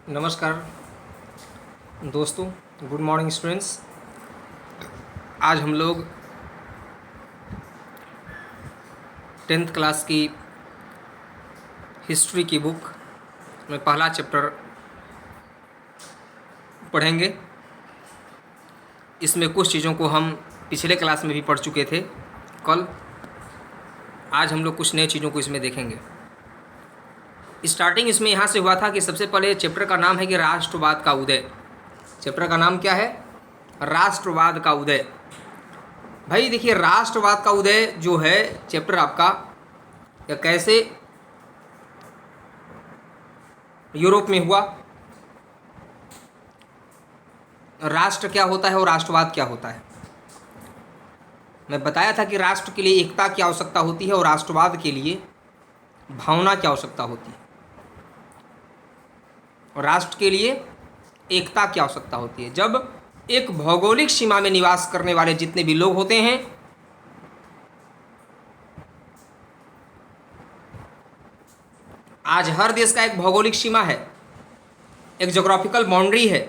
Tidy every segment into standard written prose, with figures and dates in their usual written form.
नमस्कार दोस्तों, good morning students. आज हम लोग 10th क्लास की हिस्ट्री की बुक में पहला चैप्टर पढ़ेंगे। इसमें कुछ चीज़ों को हम पिछले क्लास में भी पढ़ चुके थे कल। आज हम लोग कुछ नई चीज़ों को इसमें देखेंगे। स्टार्टिंग इसमें यहाँ से हुआ था कि सबसे पहले चैप्टर का नाम है कि राष्ट्रवाद का उदय। चैप्टर का नाम क्या है? राष्ट्रवाद का उदय। भाई देखिए, राष्ट्रवाद का उदय जो है चैप्टर आपका, या कैसे यूरोप में हुआ, राष्ट्र क्या होता है और राष्ट्रवाद क्या होता है। मैं बताया था कि राष्ट्र के लिए एकता की आवश्यकता होती है और राष्ट्रवाद के लिए भावना की आवश्यकता होती है। और राष्ट्र के लिए एकता की आवश्यकता होती है जब एक भौगोलिक सीमा में निवास करने वाले जितने भी लोग होते हैं, आज हर देश का एक भौगोलिक सीमा है, एक ज्योग्राफिकल बाउंड्री है।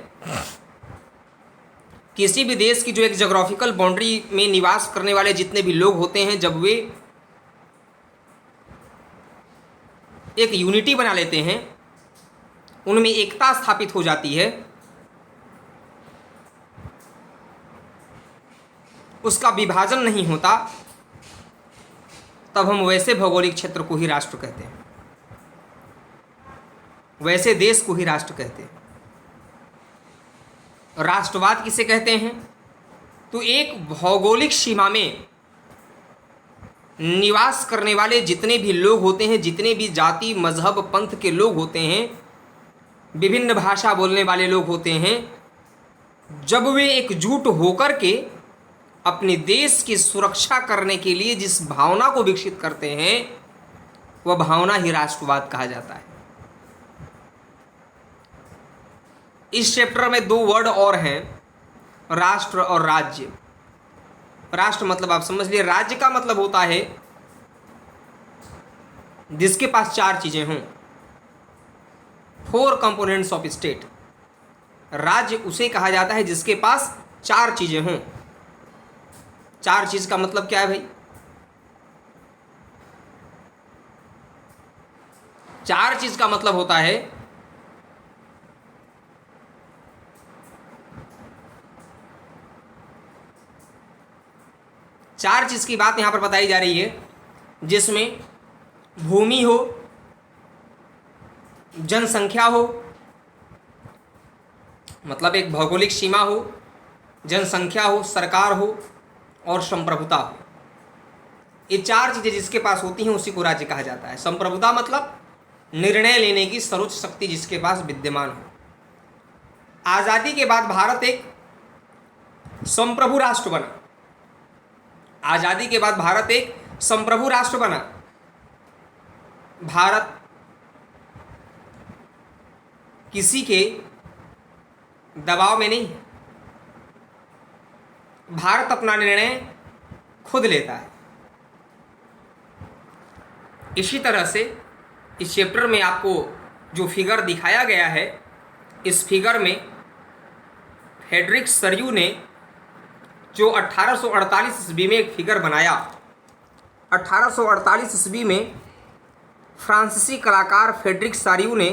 किसी भी देश की जो एक ज्योग्राफिकल बाउंड्री में निवास करने वाले जितने भी लोग होते हैं, जब वे एक यूनिटी बना लेते हैं, उनमें एकता स्थापित हो जाती है, उसका विभाजन नहीं होता, तब हम वैसे भौगोलिक क्षेत्र को ही राष्ट्र कहते हैं, वैसे देश को ही राष्ट्र कहते हैं। राष्ट्रवाद किसे कहते हैं? तो एक भौगोलिक सीमा में निवास करने वाले जितने भी लोग होते हैं, जितने भी जाति मजहब पंथ के लोग होते हैं, विभिन्न भाषा बोलने वाले लोग होते हैं, जब वे एकजुट होकर के अपने देश की सुरक्षा करने के लिए जिस भावना को विकसित करते हैं, वह भावना ही राष्ट्रवाद कहा जाता है। इस चैप्टर में दो वर्ड और हैं, राष्ट्र और राज्य। राष्ट्र मतलब आप समझ लिए, राज्य का मतलब होता है जिसके पास चार चीजें हों, 4 कंपोनेंट्स ऑफ स्टेट। राज्य उसे कहा जाता है जिसके पास चार चीजें हों। चार चीज का मतलब क्या है भाई? चार चीज का मतलब होता है चार चीज की बात यहां पर बताई जा रही है, जिसमें भूमि हो, जनसंख्या हो, मतलब एक भौगोलिक सीमा हो, जनसंख्या हो, सरकार हो और संप्रभुता हो। ये चार चीजें जिसके पास होती हैं उसी को राज्य कहा जाता है। संप्रभुता मतलब निर्णय लेने की सर्वोच्च शक्ति जिसके पास विद्यमान हो। आजादी के बाद भारत एक संप्रभु राष्ट्र बना। आजादी के बाद भारत एक संप्रभु राष्ट्र बना। भारत किसी के दबाव में नहीं है। भारत अपना निर्णय खुद लेता है। इसी तरह से इस चैप्टर में आपको जो फिगर दिखाया गया है, इस फिगर में फ्रेडरिक सरयू ने जो 1848 ईस्वी में एक फिगर बनाया, 1848 ईस्वी में फ्रांसीसी कलाकार फ्रेडरिक सरयू ने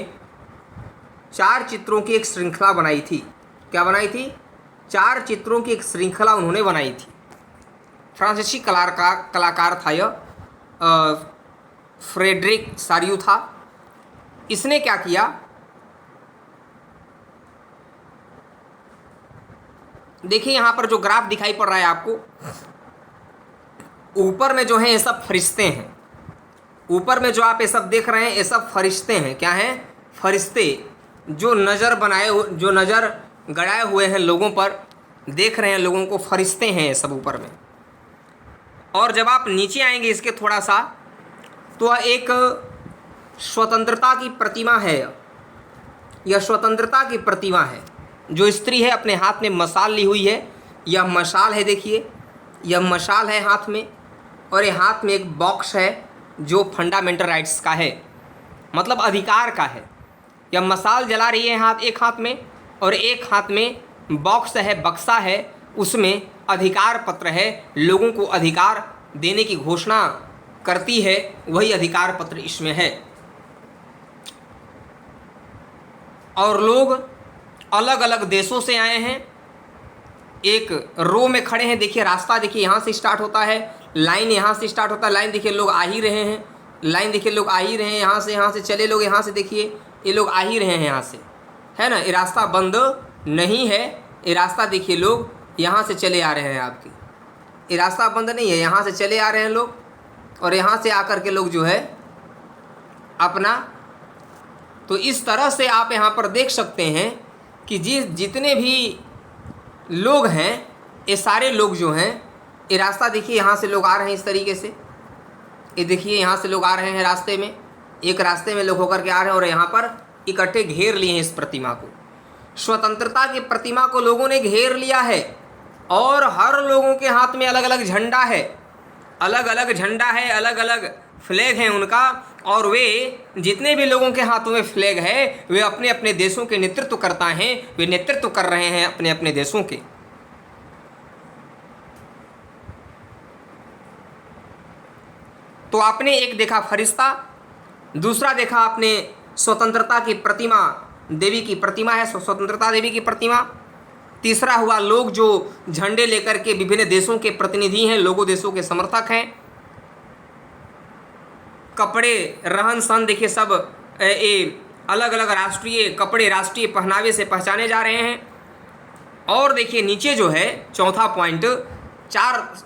4 चित्रों की एक श्रृंखला बनाई थी। क्या बनाई थी? 4 चित्रों की एक श्रृंखला उन्होंने बनाई थी। फ्रांसीसी कलाकार था यह, फ्रेडरिक सरयू था। इसने क्या किया? देखिए यहाँ पर जो ग्राफ दिखाई पड़ रहा है आपको, ऊपर में जो है ये सब फरिश्ते हैं। ऊपर में जो आप ये सब देख रहे हैं, ये सब फरिश्ते हैं। क्या हैं? फरिश्ते, जो नज़र गड़ाए हुए हैं लोगों पर, देख रहे हैं लोगों को, फरिश्ते हैं ये सब ऊपर में। और जब आप नीचे आएंगे इसके थोड़ा सा, तो एक स्वतंत्रता की प्रतिमा है। यह स्वतंत्रता की प्रतिमा है। जो स्त्री है अपने हाथ में मशाल ली हुई है, यह मशाल है। देखिए, यह मशाल है हाथ में, और ये हाथ में एक बॉक्स है जो फंडामेंटल राइट्स का है, मतलब अधिकार का है। या मसाल जला रही है एक हाथ में, और एक हाथ में बॉक्स है, बक्सा है, उसमें अधिकार पत्र है, लोगों को अधिकार देने की घोषणा करती है, वही अधिकार पत्र इसमें है। और लोग अलग अलग देशों से आए हैं, एक रो में खड़े हैं। देखिए रास्ता, देखिए यहाँ से स्टार्ट होता है, लाइन यहाँ से स्टार्ट होता है, लाइन देखिए लोग आ ही रहे हैं, लाइन देखिए लोग आ ही रहे हैं, यहाँ से चले लोग, यहाँ से देखिए ये लोग आ ही रहे हैं यहाँ से, है ना। ये रास्ता बंद नहीं है, ये रास्ता देखिए लोग यहाँ से चले आ रहे हैं आपके, ये रास्ता बंद नहीं है, यहाँ से चले आ रहे हैं लोग, और यहाँ से आकर के लोग जो है अपना, तो इस तरह से आप यहाँ पर देख सकते हैं कि जितने भी लोग हैं, ये सारे लोग जो हैं, ये रास्ता देखिए यहाँ से लोग आ रहे हैं इस तरीके से, ये देखिए यहाँ से लोग आ रहे हैं रास्ते में, एक रास्ते में लोग होकर के आ रहे हैं और यहाँ पर इकट्ठे घेर लिए हैं इस प्रतिमा को। स्वतंत्रता की प्रतिमा को लोगों ने घेर लिया है, और हर लोगों के हाथ में अलग अलग झंडा है, अलग अलग झंडा है, अलग अलग फ्लैग हैं उनका, और वे जितने भी लोगों के हाथों में फ्लैग है, वे अपने अपने देशों के नेतृत्व करता हैं, वे नेतृत्व कर रहे हैं अपने अपने देशों के। तो आपने एक देखा फरिश्ता, दूसरा देखा आपने स्वतंत्रता की प्रतिमा, देवी की प्रतिमा है स्वतंत्रता देवी की प्रतिमा। तीसरा हुआ लोग जो झंडे लेकर के विभिन्न देशों के प्रतिनिधि हैं, लोगों देशों के समर्थक हैं। कपड़े, रहन सहन देखिए सब ये अलग अलग राष्ट्रीय कपड़े, राष्ट्रीय पहनावे से पहचाने जा रहे हैं। और देखिए नीचे जो है चौथा पॉइंट, 4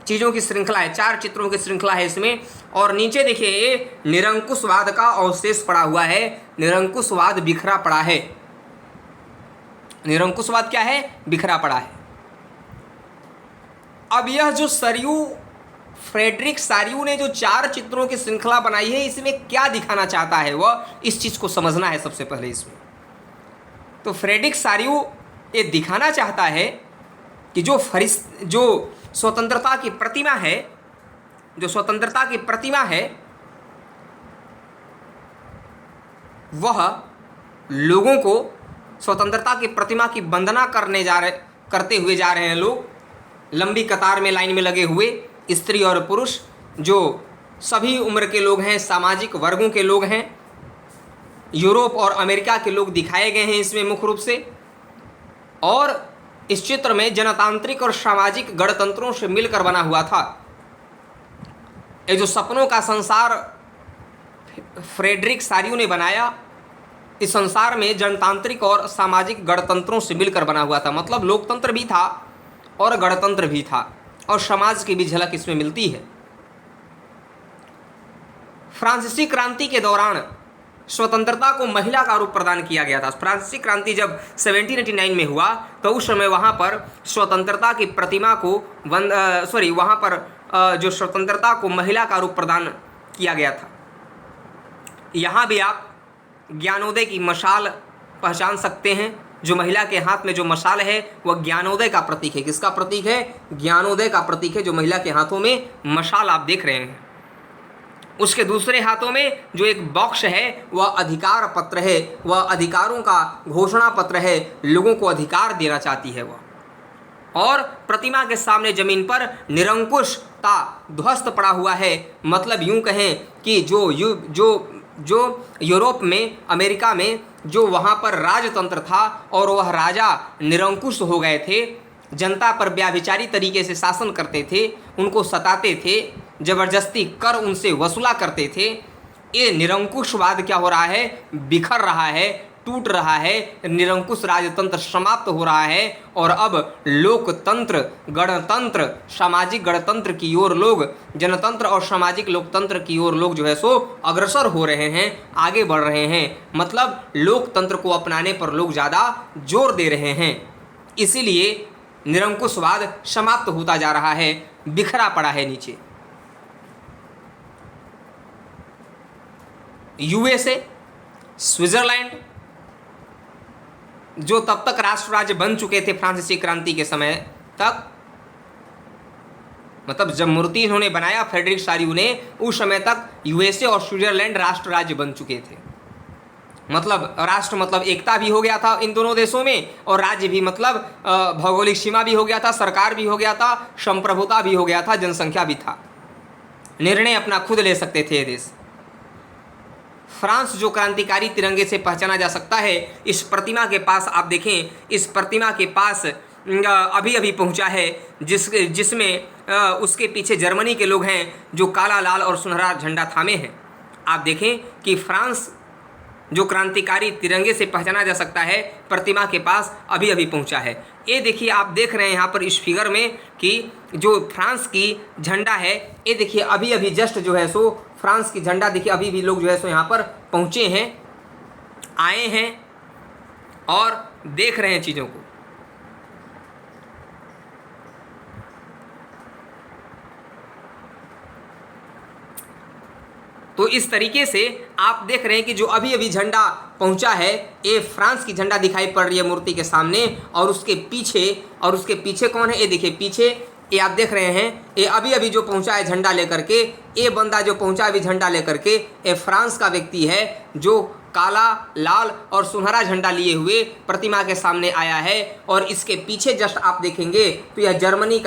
चीज़ों की श्रृंखला है, 4 चित्रों की श्रृंखला है इसमें। और नीचे देखिए ये निरंकुशवाद का अवशेष पड़ा हुआ है, निरंकुशवाद बिखरा पड़ा है। निरंकुशवाद क्या है? बिखरा पड़ा है। अब यह जो फ्रेडरिक सारियू ने जो 4 चित्रों की श्रृंखला बनाई है, इसमें क्या दिखाना चाहता है वह, इस चीज़ को समझना है सबसे पहले इसमें। तो फ्रेडरिक सारियू ये दिखाना चाहता है कि जो स्वतंत्रता की प्रतिमा है, जो स्वतंत्रता की प्रतिमा है, वह लोगों को स्वतंत्रता की प्रतिमा की वंदना करते हुए जा रहे हैं लोग, लंबी कतार में लाइन में लगे हुए, स्त्री और पुरुष, जो सभी उम्र के लोग हैं, सामाजिक वर्गों के लोग हैं, यूरोप और अमेरिका के लोग दिखाए गए हैं इसमें मुख्य रूप से। और इस चित्र में जनतांत्रिक और सामाजिक गणतंत्रों से मिलकर बना हुआ था। ये जो सपनों का संसार फ्रेडरिक सारियू ने बनाया, इस संसार में जनतांत्रिक और सामाजिक गणतंत्रों से मिलकर बना हुआ था। मतलब लोकतंत्र भी था और गणतंत्र भी था, और समाज की भी झलक इसमें मिलती है। फ्रांसीसी क्रांति के दौरान स्वतंत्रता को महिला का रूप प्रदान किया गया था। फ्रांसीसी क्रांति जब 1789 में हुआ, तो उस समय वहाँ पर स्वतंत्रता की प्रतिमा को वहाँ पर जो स्वतंत्रता को महिला का रूप प्रदान किया गया था। यहाँ भी आप ज्ञानोदय की मशाल पहचान सकते हैं। जो महिला के हाथ में जो मशाल है वह ज्ञानोदय का प्रतीक है। किसका प्रतीक है? ज्ञानोदय का प्रतीक है। जो महिला के हाथों में मशाल आप देख रहे हैं, उसके दूसरे हाथों में जो एक बॉक्स है वह अधिकार पत्र है, वह अधिकारों का घोषणा पत्र है, लोगों को अधिकार देना चाहती है वह। और प्रतिमा के सामने जमीन पर निरंकुशता ध्वस्त पड़ा हुआ है। मतलब यूं कहें कि जो यूरोप में, अमेरिका में जो वहाँ पर राजतंत्र था और वह राजा निरंकुश हो गए थे, जनता पर व्याभिचारी तरीके से शासन करते थे, उनको सताते थे, जबरदस्ती कर उनसे वसूला करते थे। ये निरंकुशवाद क्या हो रहा है? बिखर रहा है, टूट रहा है, निरंकुश राजतंत्र समाप्त हो रहा है। और अब लोकतंत्र, गणतंत्र, सामाजिक गणतंत्र की ओर लोग, जनतंत्र और सामाजिक लोकतंत्र की ओर लोग जो है सो अग्रसर हो रहे हैं, आगे बढ़ रहे हैं। मतलब लोकतंत्र को अपनाने पर लोग ज़्यादा जोर दे रहे हैं। इसीलिए निरंकुशवाद समाप्त होता जा रहा है, बिखरा पड़ा है नीचे। यूएसए, स्विट्जरलैंड, जो तब तक राष्ट्र राज्य बन चुके थे फ्रांसीसी क्रांति के समय तक, मतलब जब मूर्ति इन्होंने बनाया फ्रेडरिक सारियू ने, उस समय तक यूएसए और स्विट्जरलैंड राष्ट्र राज्य बन चुके थे। मतलब राष्ट्र मतलब एकता भी हो गया था इन दोनों देशों में, और राज्य भी मतलब भौगोलिक सीमा भी हो गया था, सरकार भी हो गया था, संप्रभुता भी हो गया था, जनसंख्या भी था, निर्णय अपना खुद ले सकते थे ये देश। फ्रांस जो क्रांतिकारी तिरंगे से पहचाना जा सकता है, इस प्रतिमा के पास आप देखें, इस प्रतिमा के पास अभी अभी पहुंचा है, जिसमें उसके पीछे जर्मनी के लोग हैं जो काला लाल और सुनहरा झंडा थामे हैं। आप देखें कि फ्रांस जो क्रांतिकारी तिरंगे से पहचाना जा सकता है, प्रतिमा के पास अभी अभी पहुंचा है। ये देखिए, आप देख रहे हैं यहाँ पर इस फिगर में कि जो फ्रांस की झंडा है, ये देखिए अभी अभी जस्ट जो है सो फ्रांस की झंडा देखिए अभी भी लोग जो है सो यहाँ पर पहुँचे हैं, आए हैं और देख रहे हैं चीज़ों को। तो इस तरीके से आप देख रहे हैं कि जो अभी अभी झंडा पहुंचा है, ये फ्रांस की झंडा दिखाई पड़ रही है मूर्ति के सामने, और उसके पीछे कौन है, ये देखिए पीछे, ये आप देख रहे हैं, ये अभी अभी जो पहुंचा है झंडा लेकर के, ये बंदा जो पहुंचा अभी झंडा लेकर के, ये फ्रांस का व्यक्ति है जो काला लाल और सुनहरा झंडा लिए हुए प्रतिमा के सामने आया है। और इसके पीछे जस्ट आप देखेंगे तो यह जर्मनी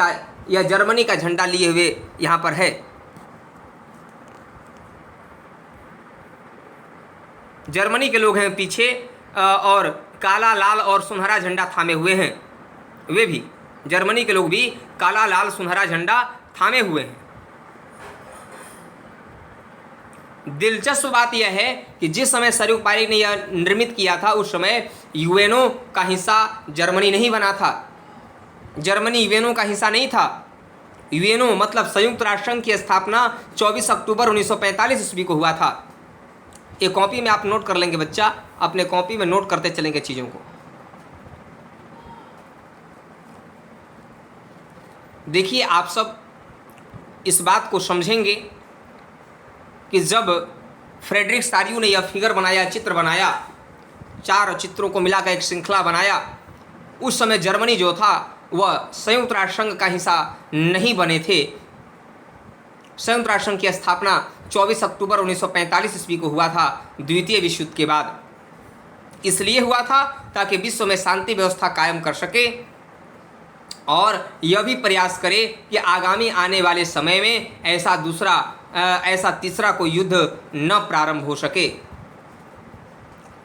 का झंडा लिए हुए यहाँ पर है। जर्मनी के लोग हैं पीछे और काला लाल और सुनहरा झंडा थामे हुए हैं, वे भी जर्मनी के लोग भी काला लाल सुनहरा झंडा थामे हुए हैं। दिलचस्प बात यह है कि जिस समय सरयुग पायलट ने यह निर्मित किया था, उस समय यूएनओ का हिस्सा जर्मनी नहीं बना था, जर्मनी यूएनओ का हिस्सा नहीं था। यूएनओ मतलब संयुक्त राष्ट्र संघ की स्थापना 24 अक्टूबर 1945 ईस्वी को हुआ था। एक कॉपी में आप नोट कर लेंगे बच्चा, अपने कॉपी में नोट करते चलेंगे चीज़ों को। देखिए, आप सब इस बात को समझेंगे कि जब फ्रेडरिक सारियू ने यह फिगर बनाया, चित्र बनाया, 4 चित्रों को मिलाकर एक श्रृंखला बनाया, उस समय जर्मनी जो था वह संयुक्त राष्ट्र संघ का हिस्सा नहीं बने थे। संयुक्त राष्ट्र संघ की स्थापना 24 अक्टूबर 1945 ईस्वी को हुआ था, द्वितीय विश्व युद्ध के बाद। इसलिए हुआ था ताकि विश्व में शांति व्यवस्था कायम कर सके और यह भी प्रयास करे कि आगामी आने वाले समय में ऐसा तीसरा कोई युद्ध न प्रारंभ हो सके।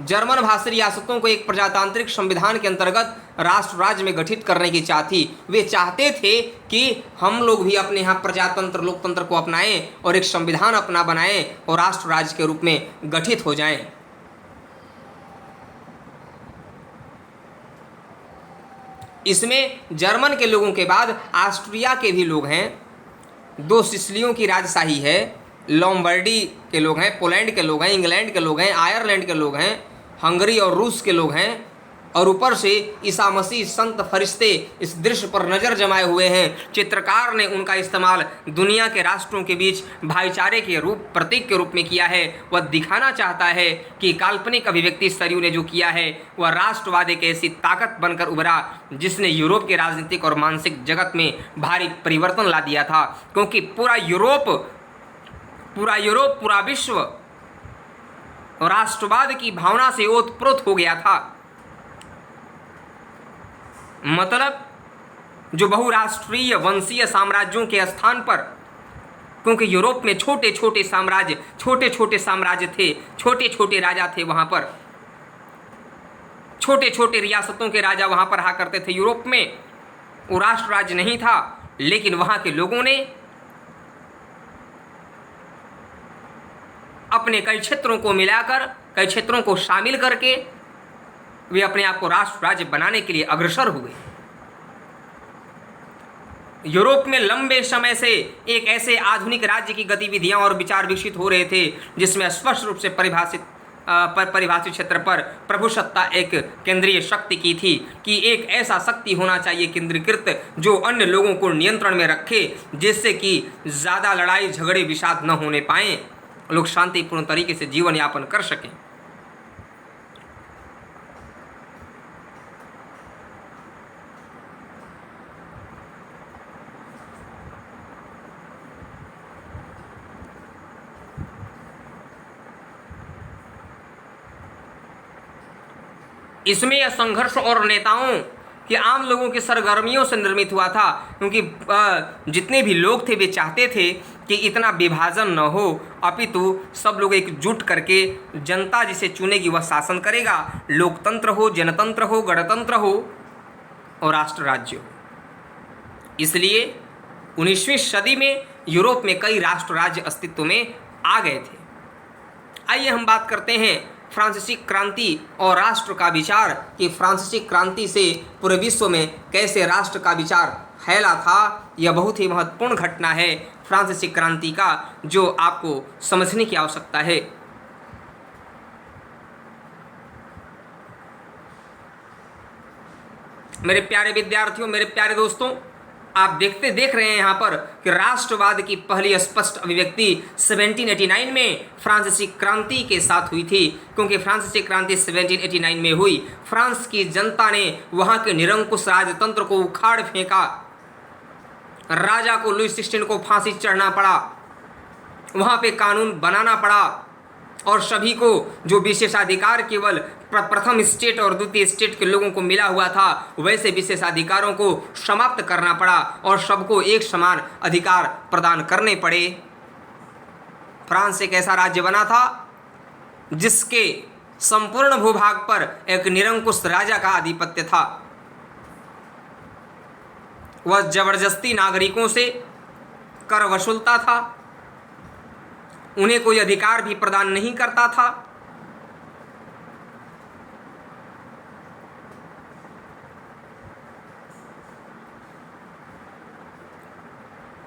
जर्मन भाषी रियासतों को एक प्रजातांत्रिक संविधान के अंतर्गत राष्ट्र राज्य में गठित करने की इच्छा थी। वे चाहते थे कि हम लोग भी अपने यहाँ प्रजातंत्र लोकतंत्र को अपनाएं और एक संविधान अपना बनाएं और राष्ट्र राज्य के रूप में गठित हो जाएं। इसमें जर्मन के लोगों के बाद ऑस्ट्रिया के भी लोग हैं, 2 सिसिलियों की राजशाही है, लॉम्बार्डी के लोग हैं, पोलैंड के लोग हैं, इंग्लैंड के लोग हैं, आयरलैंड के लोग हैं, हंगरी और रूस के लोग हैं, और ऊपर से ईसा मसीह, संत, फरिश्ते इस दृश्य पर नज़र जमाए हुए हैं। चित्रकार ने उनका इस्तेमाल दुनिया के राष्ट्रों के बीच भाईचारे के प्रतीक के रूप में किया है। वह दिखाना चाहता है कि काल्पनिक अभिव्यक्ति सरयू ने जो किया है वह राष्ट्रवाद एक ऐसी ताकत बनकर उभरा जिसने यूरोप के राजनीतिक और मानसिक जगत में भारी परिवर्तन ला दिया था, क्योंकि पूरा यूरोप, पूरा विश्व राष्ट्रवाद की भावना से ओतप्रोत हो गया था। मतलब जो बहुराष्ट्रीय वंशीय साम्राज्यों के स्थान पर, क्योंकि यूरोप में छोटे छोटे साम्राज्य थे, छोटे छोटे राजा थे, वहाँ पर छोटे छोटे रियासतों के राजा वहाँ पर रहा करते थे। यूरोप में वो राष्ट्र राज्य नहीं था, लेकिन वहाँ के लोगों ने अपने कई क्षेत्रों को मिलाकर, कई क्षेत्रों को शामिल करके वे अपने आप को राष्ट्र राज्य बनाने के लिए अग्रसर हुए। यूरोप में लंबे समय से एक ऐसे आधुनिक राज्य की गतिविधियां और विचार विकसित हो रहे थे जिसमें स्पष्ट रूप से परिभाषित क्षेत्र पर प्रभुसत्ता एक केंद्रीय शक्ति की थी, कि एक ऐसा शक्ति होना चाहिए केंद्रीकृत जो अन्य लोगों को नियंत्रण में रखे, जिससे कि ज़्यादा लड़ाई झगड़े विषाद न होने पाएं, लोग शांतिपूर्ण तरीके से जीवन यापन कर सकें। इसमें यह संघर्ष और नेताओं कि आम लोगों की सरगर्मियों से निर्मित हुआ था, क्योंकि जितने भी लोग थे वे चाहते थे कि इतना विभाजन न हो, अपितु सब लोग एकजुट करके जनता जिसे चुनेगी वह शासन करेगा। लोकतंत्र हो, जनतंत्र हो, गणतंत्र हो और राष्ट्र राज्य हो। इसलिए 19वीं सदी में यूरोप में कई राष्ट्र राज्य अस्तित्व में आ गए थे। आइए हम बात करते हैं फ्रांसीसी क्रांति और राष्ट्र का विचार कि फ्रांसीसी क्रांति से पूरे विश्व में कैसे राष्ट्र का विचार फैला था। यह बहुत ही महत्वपूर्ण घटना है फ्रांसीसी क्रांति का, जो आपको समझने की आवश्यकता है। मेरे प्यारे विद्यार्थियों, मेरे प्यारे दोस्तों, आप देख रहे हैं यहाँ पर कि राष्ट्रवाद की पहली स्पष्ट अभिव्यक्ति 1789 में फ्रांसीसी क्रांति के साथ हुई थी। क्योंकि फ्रांसीसी क्रांति 1789 में हुई, फ्रांस की जनता ने वहाँ के निरंकुश राजतंत्र को उखाड़ फेंका। राजा को लुई 16 को फांसी चढ़ना पड़ा, वहाँ पे कानून बनाना पड़ा और सभी को जो विशेषाधिकार केवल प्रथम स्टेट और द्वितीय स्टेट के लोगों को मिला हुआ था, वैसे विशेषाधिकारों को समाप्त करना पड़ा और सबको एक समान अधिकार प्रदान करने पड़े। फ्रांस एक ऐसा राज्य बना था जिसके संपूर्ण भूभाग पर एक निरंकुश राजा का आधिपत्य था। वह जबरदस्ती नागरिकों से कर वसूलता था, उन्हें कोई अधिकार भी प्रदान नहीं करता था।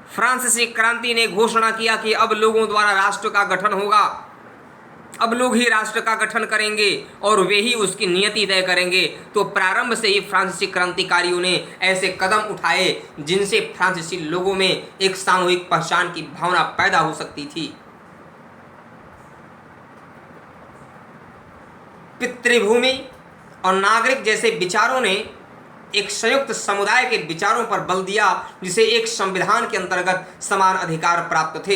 फ्रांसीसी क्रांति ने घोषणा किया कि अब लोगों द्वारा राष्ट्र का गठन होगा, अब लोग ही राष्ट्र का गठन करेंगे और वे ही उसकी नियति तय करेंगे। तो प्रारंभ से ही फ्रांसीसी क्रांतिकारियों ने ऐसे कदम उठाए जिनसे फ्रांसीसी लोगों में एक सामूहिक पहचान की भावना पैदा हो सकती थी। पितृभूमि और नागरिक जैसे विचारों ने एक संयुक्त समुदाय के विचारों पर बल दिया, जिसे एक संविधान के अंतर्गत समान अधिकार प्राप्त थे।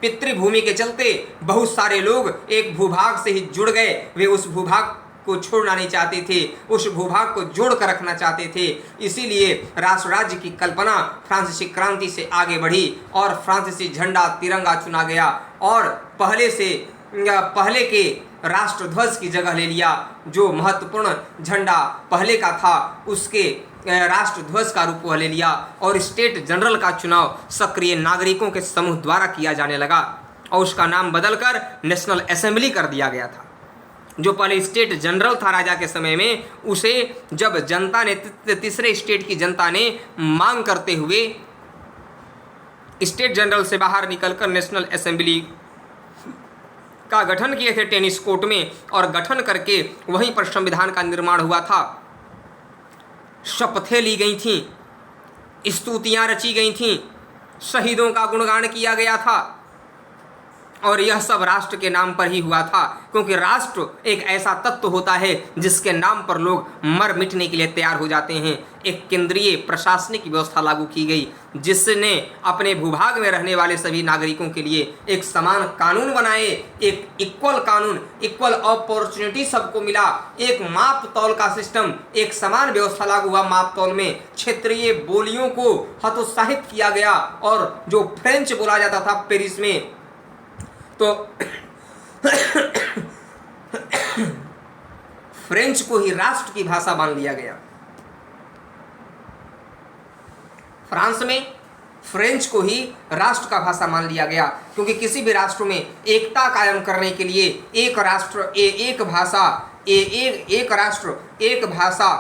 पितृभूमि के चलते बहुत सारे लोग एक भूभाग से ही जुड़ गए, वे उस भूभाग को छोड़ना नहीं चाहते थे, उस भूभाग को जोड़ कर रखना चाहते थे। इसीलिए राष्ट्र राज्य की कल्पना फ्रांसीसी क्रांति से आगे बढ़ी और फ्रांसीसी झंडा तिरंगा चुना गया और पहले के राष्ट्रध्वज की जगह ले लिया। जो महत्वपूर्ण झंडा पहले का था उसके राष्ट्रध्वज का रूप ले लिया और स्टेट जनरल का चुनाव सक्रिय नागरिकों के समूह द्वारा किया जाने लगा और उसका नाम बदलकर नेशनल असेंबली कर दिया गया था। जो पहले स्टेट जनरल था राजा के समय में, उसे जब जनता ने तीसरे स्टेट की जनता ने मांग करते हुए स्टेट जनरल से बाहर निकलकर नेशनल असेंबली का गठन किए थे टेनिस कोर्ट में, और गठन करके वहीं पर संविधान का निर्माण हुआ था। शपथें ली गई थीं, स्तुतियां रची गई थीं, शहीदों का गुणगान किया गया था और यह सब राष्ट्र के नाम पर ही हुआ था। क्योंकि राष्ट्र एक ऐसा तत्व होता है जिसके नाम पर लोग मर मिटने के लिए तैयार हो जाते हैं। एक केंद्रीय प्रशासनिक व्यवस्था लागू की गई जिसने अपने भूभाग में रहने वाले सभी नागरिकों के लिए एक समान कानून बनाए, एक इक्वल कानून, इक्वल अपॉर्चुनिटी सबको मिला, एक माप तौल का सिस्टम, एक समान व्यवस्था लागू हुआ। माप तौल में क्षेत्रीय बोलियों को हतोत्साहित किया गया और जो फ्रेंच बोला जाता था पेरिस में, तो फ्रेंच को ही राष्ट्र की भाषा मान लिया गया। फ्रांस में फ्रेंच को ही राष्ट्र का भाषा मान लिया गया, क्योंकि किसी भी राष्ट्र में एकता कायम करने के लिए एक राष्ट्र एक भाषा, एक राष्ट्र एक भाषा,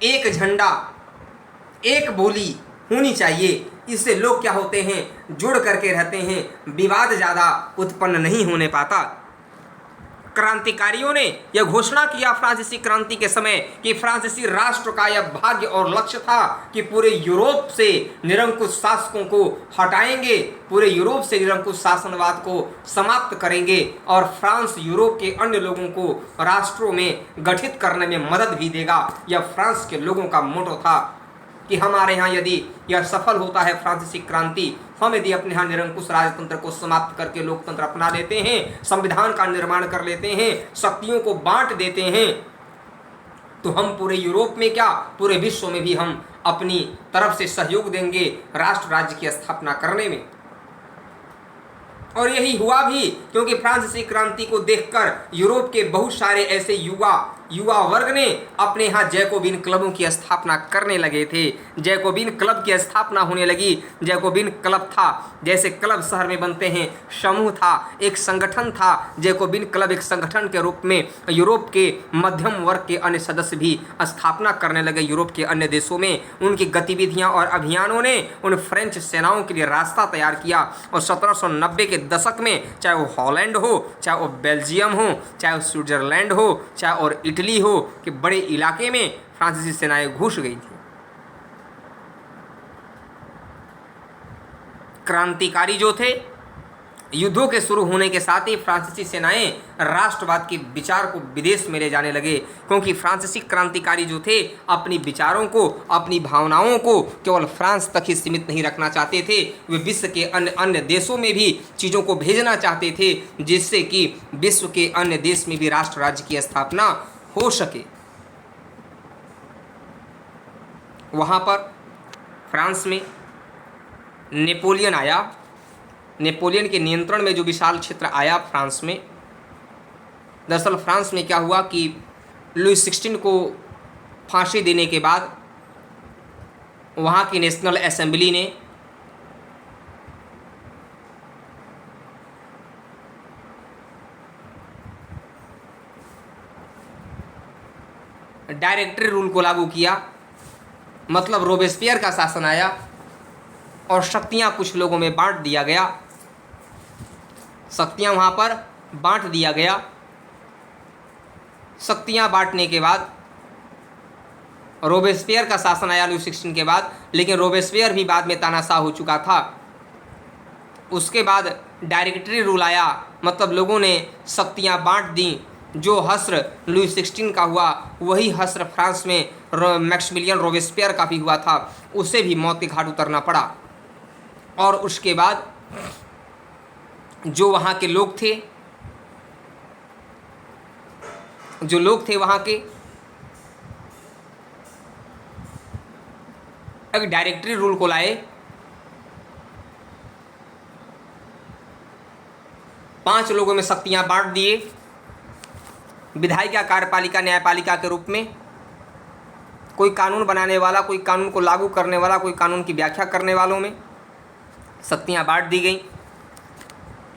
एक झंडा, एक बोली होनी चाहिए। इससे लोग क्या होते हैं, जुड़ करके रहते हैं, विवाद ज़्यादा उत्पन्न नहीं होने पाता। क्रांतिकारियों ने यह घोषणा किया फ्रांसीसी क्रांति के समय कि फ्रांसीसी राष्ट्र का यह भाग्य और लक्ष्य था कि पूरे यूरोप से निरंकुश शासकों को हटाएंगे, पूरे यूरोप से निरंकुश शासनवाद को समाप्त करेंगे और फ्रांस यूरोप के अन्य लोगों को राष्ट्रों में गठित करने में मदद भी देगा। यह फ्रांस के लोगों का मोटो था कि हमारे यहाँ यदि यह सफल होता है फ्रांसीसी क्रांति, हम यदि अपने यहाँ निरंकुश राजतंत्र को समाप्त करके लोकतंत्र अपना लेते हैं, संविधान का निर्माण कर लेते हैं, शक्तियों को बांट देते हैं, तो हम पूरे यूरोप में क्या पूरे विश्व में भी हम अपनी तरफ से सहयोग देंगे राष्ट्र राज्य की स्थापना करने में। और यही हुआ भी, क्योंकि फ्रांसीसी क्रांति को देखकर यूरोप के बहुत सारे ऐसे युवा वर्ग ने अपने यहाँ जैकोबिन क्लबों की स्थापना करने लगे थे। जैकोबिन क्लब की स्थापना होने लगी। जैकोबिन क्लब था, जैसे क्लब शहर में बनते हैं, समूह था, एक संगठन था। जैकोबिन क्लब एक संगठन के रूप में यूरोप के मध्यम वर्ग के अन्य सदस्य भी स्थापना करने लगे यूरोप के अन्य देशों में। उनकी गतिविधियां और अभियानों ने उन फ्रेंच सेनाओं के लिए रास्ता तैयार किया। और 1790 के दशक में, चाहे वो हॉलैंड हो, चाहे वो बेल्जियम हो, चाहे वो स्विट्जरलैंड हो, चाहे और इटली हो, कि बड़े इलाके में फ्रांसीसी सेनाएं घुस गई थी। क्रांतिकारी जो थे, युद्धों के शुरू होने के साथ ही फ्रांसीसी सेनाएं राष्ट्रवाद के विचार को विदेश में ले जाने लगे, क्योंकि फ्रांसीसी क्रांतिकारी जो थे अपनी विचारों को, अपनी भावनाओं को केवल फ्रांस तक ही सीमित नहीं रखना चाहते थे। वे विश्व के अन्य देशों में भी चीज़ों को भेजना चाहते थे, जिससे कि विश्व के अन्य देश में भी राष्ट्र राज्य की स्थापना हो सके। वहाँ पर फ्रांस में नेपोलियन आया। नेपोलियन के नियंत्रण में जो विशाल क्षेत्र आया फ्रांस में, दरअसल फ्रांस में क्या हुआ कि लुई 16 को फांसी देने के बाद वहाँ की नेशनल असेंबली ने डायरेक्टरी रूल को लागू किया। मतलब रोबेस्पियर का शासन आया और शक्तियाँ कुछ लोगों में बांट दिया गया। शक्तियाँ वहाँ पर बांट दिया गया। शक्तियाँ बांटने के बाद रोबेस्पियर का शासन आया लुई 16 के बाद, लेकिन रोबेस्पियर भी बाद में तानाशाह हो चुका था। उसके बाद डायरेक्टरी रूल आया, मतलब लोगों ने शक्तियाँ बांट दी। जो हश्र लुई 16 का हुआ वही हश्र फ्रांस में मैक्सिमिलियन रोबेस्पियर का भी हुआ था। उसे भी मौत के घाट उतरना पड़ा। और उसके बाद जो वहाँ के लोग थे, वहाँ के एक डायरेक्टरी रूल को लाए। 5 लोगों में शक्तियाँ बांट दिए, विधायिका, कार्यपालिका, न्यायपालिका के रूप में। कोई कानून बनाने वाला, कोई कानून को लागू करने वाला, कोई कानून की व्याख्या करने वालों में शक्तियाँ बांट दी गई।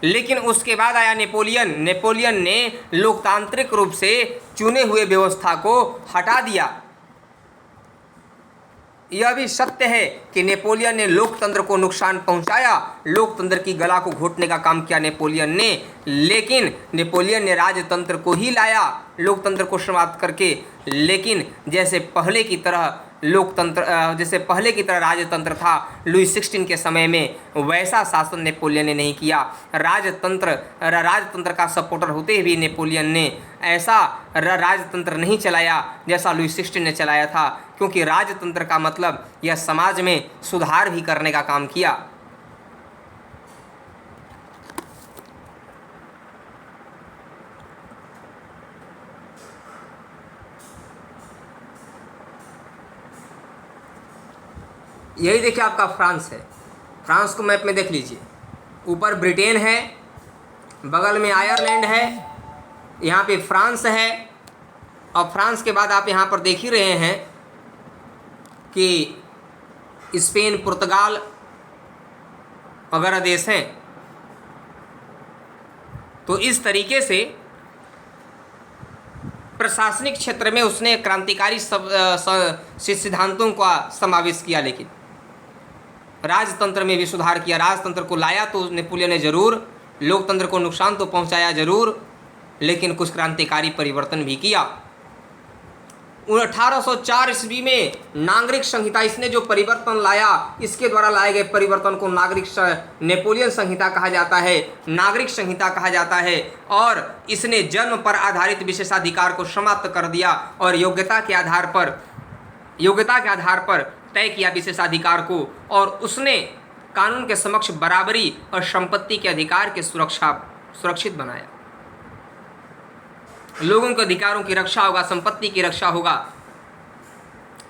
लेकिन उसके बाद आया नेपोलियन। नेपोलियन ने लोकतांत्रिक रूप से चुने हुए व्यवस्था को हटा दिया। यह भी सत्य है कि नेपोलियन ने लोकतंत्र को नुकसान पहुंचाया, लोकतंत्र की गला को घोटने का काम किया नेपोलियन ने। लेकिन नेपोलियन ने राजतंत्र को ही लाया, लोकतंत्र को समाप्त करके। लेकिन जैसे पहले की तरह राजतंत्र था लुई 16 के समय में, वैसा शासन नेपोलियन ने नहीं किया। राजतंत्र का सपोर्टर होते हुए नेपोलियन ने ऐसा राजतंत्र नहीं चलाया जैसा लुई 16 ने चलाया था, क्योंकि राजतंत्र का मतलब यह समाज में सुधार भी करने का काम किया। यही देखिए आपका फ्रांस है। फ्रांस को मैप में देख लीजिए, ऊपर ब्रिटेन है, बगल में आयरलैंड है, यहाँ पे फ्रांस है। और फ्रांस के बाद आप यहाँ पर देख ही रहे हैं कि स्पेन, पुर्तगाल वगैरह देश हैं। तो इस तरीके से प्रशासनिक क्षेत्र में उसने क्रांतिकारी सिद्धांतों का समावेश किया, लेकिन राजतंत्र में भी सुधार किया। राजतंत्र को लाया तो नेपोलियन ने जरूर, लोकतंत्र को नुकसान तो पहुंचाया जरूर, लेकिन कुछ क्रांतिकारी परिवर्तन भी किया। 1804 ईस्वी में नागरिक संहिता, इसने जो परिवर्तन लाया, इसके द्वारा लाए गए परिवर्तन को नेपोलियन संहिता कहा जाता है, नागरिक संहिता कहा जाता है। और इसने जन्म पर आधारित विशेषाधिकार को समाप्त कर दिया और योग्यता के आधार पर तय किया विशेषाधिकार को। और उसने कानून के समक्ष बराबरी और संपत्ति के अधिकार के सुरक्षित बनाया। लोगों के अधिकारों की रक्षा होगा, संपत्ति की रक्षा होगा।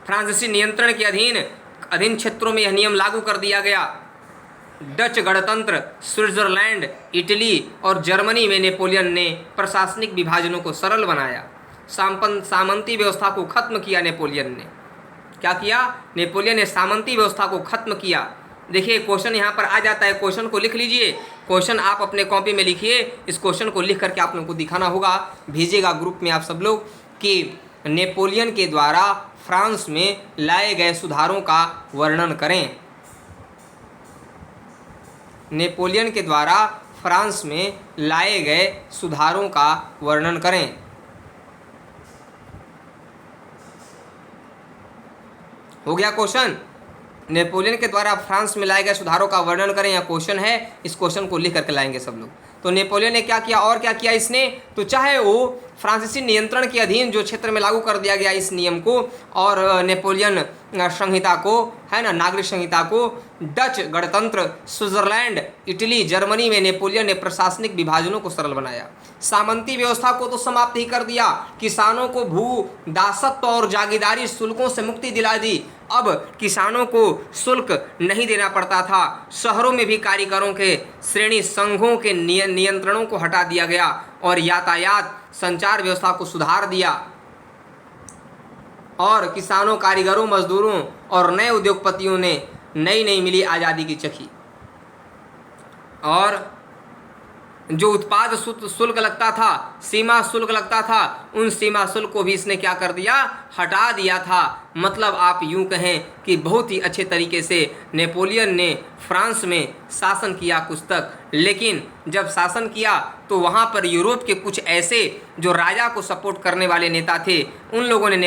फ्रांसीसी नियंत्रण के अधीन क्षेत्रों में यह नियम लागू कर दिया गया। डच गणतंत्र, स्विट्जरलैंड, इटली और जर्मनी में नेपोलियन ने प्रशासनिक विभाजनों को सरल बनाया। सामंती व्यवस्था को खत्म किया नेपोलियन ने। क्या किया? नेपोलियन ने सामंती व्यवस्था को खत्म किया। देखिए क्वेश्चन यहाँ पर आ जाता है, क्वेश्चन को लिख लीजिए। क्वेश्चन आप अपने कॉपी में लिखिए, इस क्वेश्चन को लिख करके आप लोगों को दिखाना होगा, भेजिएगा ग्रुप में आप सब लोग कि नेपोलियन के द्वारा फ्रांस में लाए गए सुधारों का वर्णन करें। नेपोलियन के द्वारा फ्रांस में लाए गए सुधारों का वर्णन करें। हो गया क्वेश्चन? नेपोलियन के द्वारा फ्रांस में लाए गए सुधारों का वर्णन करें, यह क्वेश्चन है। इस क्वेश्चन को लिख करके लाएंगे सब लोग। तो नेपोलियन ने क्या किया और क्या किया इसने? तो चाहे वो फ्रांसीसी नियंत्रण के अधीन जो क्षेत्र में लागू कर दिया गया इस नियम को, और नेपोलियन संहिता को, है ना, नागरिक संहिता को, डच गणतंत्र, स्विट्जरलैंड, इटली, जर्मनी में नेपोलियन ने प्रशासनिक विभाजनों को सरल बनाया। सामंती व्यवस्था को तो समाप्त ही कर दिया। किसानों को भू दासत्व और जागीरदारी शुल्कों से मुक्ति दिला दी। अब किसानों को शुल्क नहीं देना पड़ता था। शहरों में भी कारीगरों के श्रेणी संघों के नियंत्रणों को हटा दिया गया और यातायात संचार व्यवस्था को सुधार दिया। और किसानों, कारीगरों, मजदूरों और नए उद्योगपतियों ने नई मिली आज़ादी की चखी। और जो उत्पाद शुल्क लगता था, सीमा शुल्क लगता था, उन सीमा शुल्क को भी इसने क्या कर दिया? हटा दिया था। मतलब आप यूँ कहें कि बहुत ही अच्छे तरीके से नेपोलियन ने फ्रांस में शासन किया कुछ तक। लेकिन जब शासन किया तो वहाँ पर यूरोप के कुछ ऐसे जो राजा को सपोर्ट करने वाले नेता थे, उन लोगों ने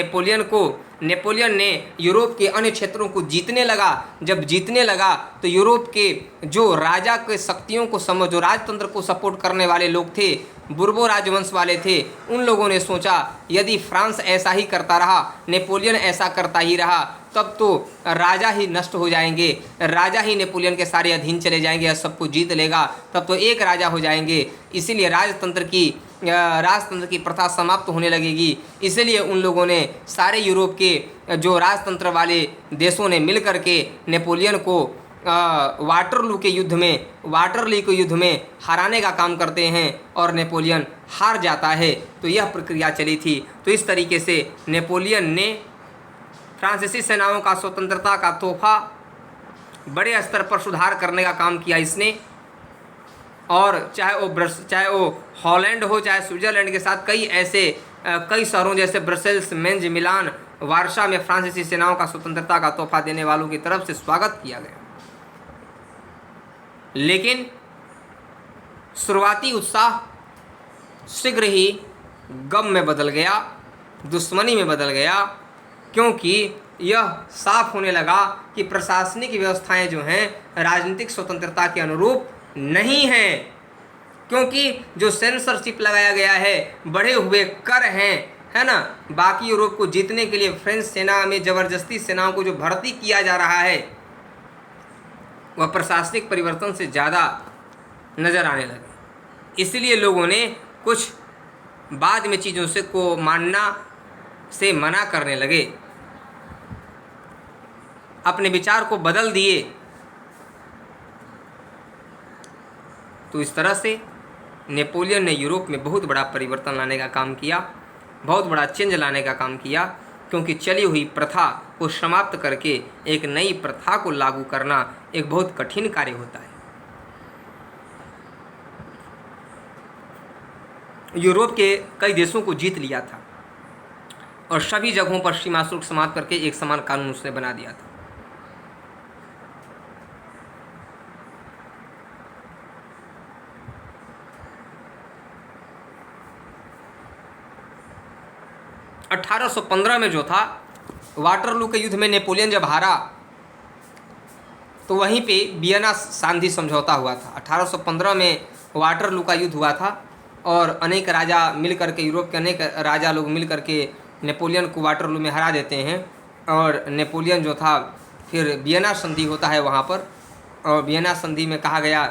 नेपोलियन ने यूरोप के अन्य क्षेत्रों को जीतने लगा। जब जीतने लगा तो यूरोप के जो राजा के शक्तियों को जो राजतंत्र को सपोर्ट करने वाले लोग थे, बुर्बो राजवंश वाले थे, उन लोगों ने सोचा यदि फ्रांस ऐसा ही करता रहा, नेपोलियन ऐसा करता ही रहा, तब तो राजा ही नष्ट हो जाएंगे, राजा ही नेपोलियन के सारे अधीन चले जाएंगे और सबको जीत लेगा, तब तो एक राजा हो जाएंगे। इसीलिए राजतंत्र की प्रथा समाप्त होने लगेगी। इसलिए उन लोगों ने, सारे यूरोप के जो राजतंत्र वाले देशों ने मिल करके नेपोलियन को वाटरलू के युद्ध में हराने का काम करते हैं और नेपोलियन हार जाता है। तो यह प्रक्रिया चली थी। तो इस तरीके से नेपोलियन ने फ्रांसीसी सेनाओं का स्वतंत्रता का तोहफा बड़े स्तर पर सुधार करने का काम किया इसने। और चाहे वो हॉलैंड हो, चाहे स्विट्जरलैंड के साथ कई शहरों जैसे ब्रसेल्स, मेंज, मिलान, वार्सा में फ्रांसीसी सेनाओं का स्वतंत्रता का तोहफा देने वालों की तरफ से स्वागत किया गया। लेकिन शुरुआती उत्साह शीघ्र ही गम में बदल गया, दुश्मनी में बदल गया, क्योंकि यह साफ होने लगा कि प्रशासनिक व्यवस्थाएं जो हैं राजनीतिक स्वतंत्रता के अनुरूप नहीं हैं। क्योंकि जो सेंसरशिप लगाया गया है, बढ़े हुए कर हैं, है ना, बाकी यूरोप को जीतने के लिए फ्रेंच सेना में ज़बरदस्ती सेनाओं को जो भर्ती किया जा रहा है, वह प्रशासनिक परिवर्तन से ज़्यादा नज़र आने लगे। इसलिए लोगों ने कुछ बाद में चीज़ों से को मानना से मना करने लगे, अपने विचार को बदल दिए। तो इस तरह से नेपोलियन ने यूरोप में बहुत बड़ा परिवर्तन लाने का काम किया, बहुत बड़ा चेंज लाने का काम किया। क्योंकि चली हुई प्रथा को समाप्त करके एक नई प्रथा को लागू करना एक बहुत कठिन कार्य होता है। यूरोप के कई देशों को जीत लिया था और सभी जगहों पर सीमा शुल्क समाप्त करके एक समान कानून उसने बना दिया था। – 1815 में जो था वाटरलू के युद्ध में नेपोलियन जब हारा तो वहीं पे वियना सांधि समझौता हुआ था। 1815 में वाटरलू का युद्ध हुआ था और अनेक राजा मिल करके, यूरोप के अनेक राजा लोग मिल करके नेपोलियन को वाटरलू में हरा देते हैं। और नेपोलियन जो था, फिर वियना संधि होता है वहाँ पर, और वियना संधि में कहा गया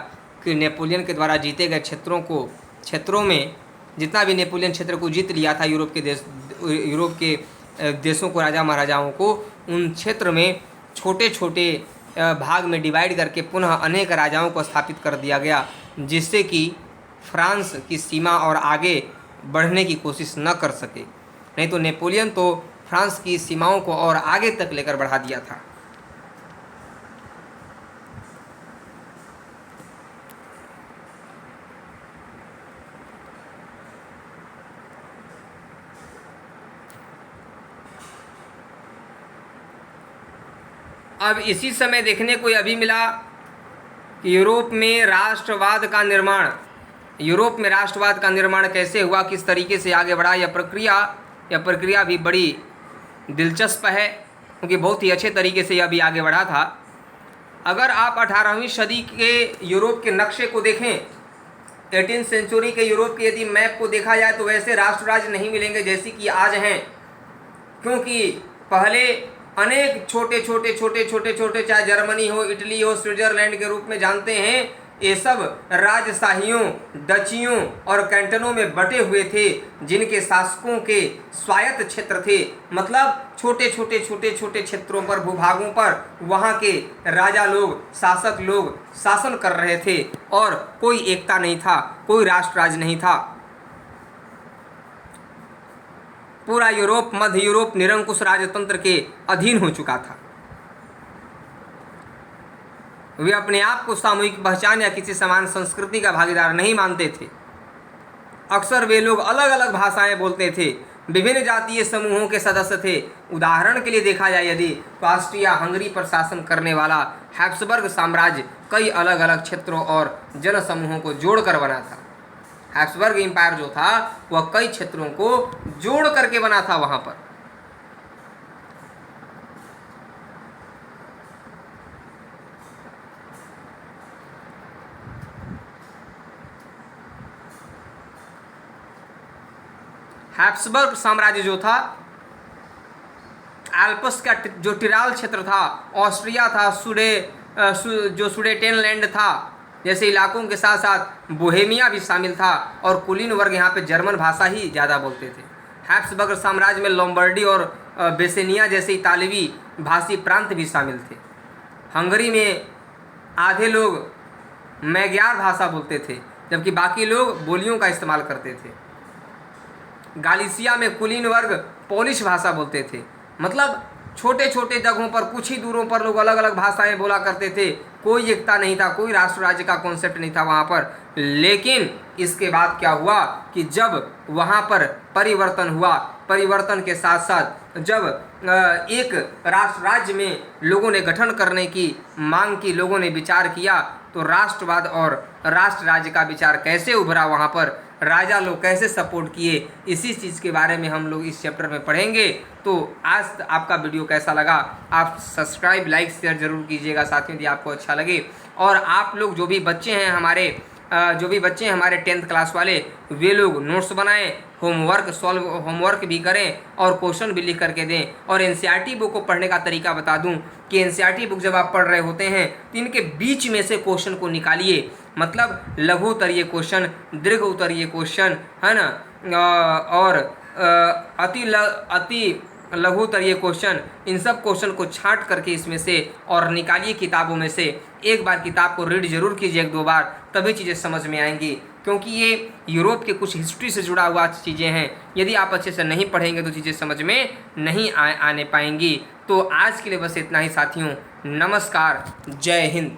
कि नेपोलियन के द्वारा जीते गए क्षेत्रों में जितना भी नेपोलियन क्षेत्र को जीत लिया था यूरोप के देशों को, राजा महाराजाओं को, उन क्षेत्र में छोटे छोटे भाग में डिवाइड करके पुनः अनेक राजाओं को स्थापित कर दिया गया, जिससे कि फ्रांस की सीमा और आगे बढ़ने की कोशिश न कर सके। नहीं तो नेपोलियन तो फ्रांस की सीमाओं को और आगे तक लेकर बढ़ा दिया था। अब इसी समय देखने को यह भी मिला कि यूरोप में राष्ट्रवाद का निर्माण कैसे हुआ, किस तरीके से आगे बढ़ा। यह प्रक्रिया भी बड़ी दिलचस्प है, क्योंकि बहुत ही अच्छे तरीके से यह भी आगे बढ़ा था। अगर आप 18वीं सदी के यूरोप के नक्शे को देखें, 18th सेंचुरी के यूरोप के यदि मैप को देखा जाए तो वैसे राष्ट्र राज्य नहीं मिलेंगे जैसे कि आज हैं, क्योंकि पहले अनेक छोटे चाहे जर्मनी हो, इटली हो, स्विट्जरलैंड के रूप में जानते हैं, ये सब राजशाहियों, डचियों और कैंटनों में बटे हुए थे, जिनके शासकों के स्वायत्त क्षेत्र थे। मतलब छोटे छोटे क्षेत्रों पर, भूभागों पर वहाँ के राजा लोग, शासक लोग शासन कर रहे थे और कोई एकता नहीं था, कोई राष्ट्र राज्य नहीं था। पूरा यूरोप, मध्य यूरोप निरंकुश राजतंत्र के अधीन हो चुका था। वे अपने आप को सामूहिक पहचान या किसी समान संस्कृति का भागीदार नहीं मानते थे। अक्सर वे लोग अलग अलग भाषाएं बोलते थे, विभिन्न जातीय समूहों के सदस्य थे। उदाहरण के लिए देखा जाए यदि तो ऑस्ट्रिया हंगरी पर शासन करने वाला हैब्सबर्ग साम्राज्य कई अलग अलग क्षेत्रों और जन समूहों को जोड़कर बना था। हैब्सबर्ग एम्पायर जो था वह कई क्षेत्रों को जोड़ करके बना था। वहां पर हैब्सबर्ग साम्राज्य जो था, एल्प्स का जो टिराल क्षेत्र था, ऑस्ट्रिया था, जो सुडेटेनलैंड था जैसे इलाकों के साथ साथ बोहेमिया भी शामिल था, और कुलीन वर्ग यहाँ पे जर्मन भाषा ही ज़्यादा बोलते थे। हैब्सबर्ग साम्राज्य में लोम्बार्डी और बेसेनिया जैसे इतालवी भाषी प्रांत भी शामिल थे। हंगरी में आधे लोग मैग्यार भाषा बोलते थे, जबकि बाकी लोग बोलियों का इस्तेमाल करते थे। गालिसिया में कुलीन वर्ग पोलिश भाषा बोलते थे। मतलब छोटे छोटे जगहों पर, कुछ ही दूरों पर लोग अलग अलग भाषाएं बोला करते थे। कोई एकता नहीं था, कोई राष्ट्र राज्य का कॉन्सेप्ट नहीं था वहाँ पर। लेकिन इसके बाद क्या हुआ कि जब वहाँ पर परिवर्तन हुआ, परिवर्तन के साथ साथ जब एक राष्ट्र राज्य में लोगों ने गठन करने की मांग की, लोगों ने विचार किया, तो राष्ट्रवाद और राष्ट्र राज्य का विचार कैसे उभरा, वहाँ पर राजा लोग कैसे सपोर्ट किए, इसी चीज़ के बारे में हम लोग इस चैप्टर में पढ़ेंगे। तो आज आपका वीडियो कैसा लगा, आप सब्सक्राइब, लाइक, शेयर जरूर कीजिएगा साथियों, यदि आपको अच्छा लगे। और आप लोग जो भी बच्चे हैं हमारे 10th क्लास वाले, वे लोग नोट्स बनाएं, होमवर्क भी करें और क्वेश्चन भी लिख करके दें। और एनसीईआरटी बुक को पढ़ने का तरीका बता दूं कि एनसीईआरटी बुक जब आप पढ़ रहे होते हैं तो इनके बीच में से क्वेश्चन को निकालिए। मतलब लघु उत्तरीय क्वेश्चन, दीर्घ उत्तरीय क्वेश्चन, है ना, और अति लघु उत्तरीय क्वेश्चन, इन सब क्वेश्चन को छांट करके इसमें से और निकालिए किताबों में से। एक बार किताब को रीड जरूर कीजिए 1-2 बार, तभी चीज़ें समझ में आएंगी, क्योंकि ये यूरोप के कुछ हिस्ट्री से जुड़ा हुआ चीज़ें हैं। यदि आप अच्छे से नहीं पढ़ेंगे तो चीज़ें समझ में नहीं आने पाएंगी। तो आज के लिए बस इतना ही साथियों। नमस्कार, जय हिंद।